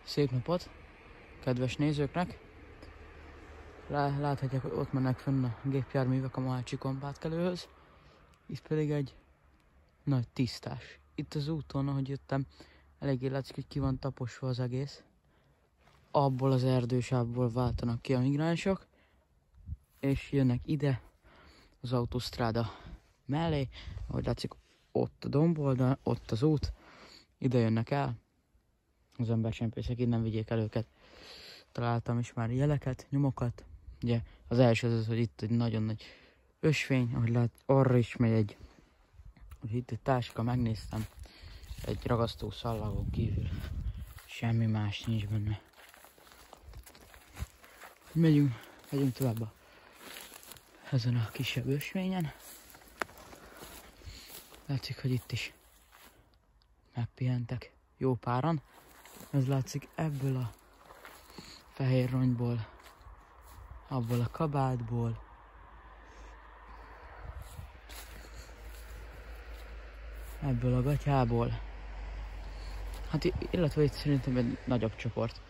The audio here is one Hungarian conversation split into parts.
Szép napot, kedves nézőknek! Láthatják, hogy ott mennek fönn a gépjárművek a Mácsikon Pátkelőhöz. Itt pedig egy nagy tisztás. Itt az úton, ahogy jöttem, eléggé látszik, hogy ki van taposva az egész. Abból az erdősávból váltanak ki a migránsok, és jönnek ide az autósztráda mellé. Ahogy látszik, ott a domboldal, ott az út, ide jönnek el. Az embercsempészek innen vigyék el őket. Találtam is már jeleket, nyomokat. Ugye az első az, hogy itt egy nagyon nagy ösvény, ahogy lát, arra is megy egy, hogy itt egy táska, megnéztem, egy ragasztó szallagón kívül semmi más nincs benne. Megyünk tovább ezen a kisebb ösvényen. Látszik, hogy itt is megpihentek jó páran. Ez látszik ebből a fehér rongyból, abból a kabátból, ebből a gatyából. Hát illetve itt szerintem egy nagyobb csoport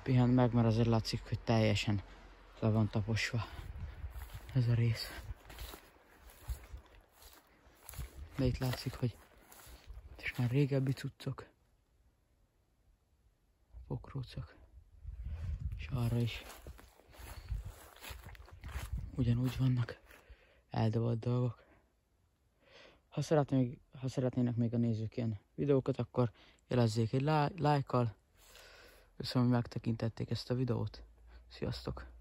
pihen meg, mert azért látszik, hogy teljesen le van taposva ez a rész. De itt látszik, hogy és már régebbi cuccok, pokrócok, és arra is ugyanúgy vannak eldobott dolgok. Ha szeretnének még a nézők ilyen videókat, akkor jelezzék egy lájkkal. Köszönöm, hogy megtekintették ezt a videót. Sziasztok!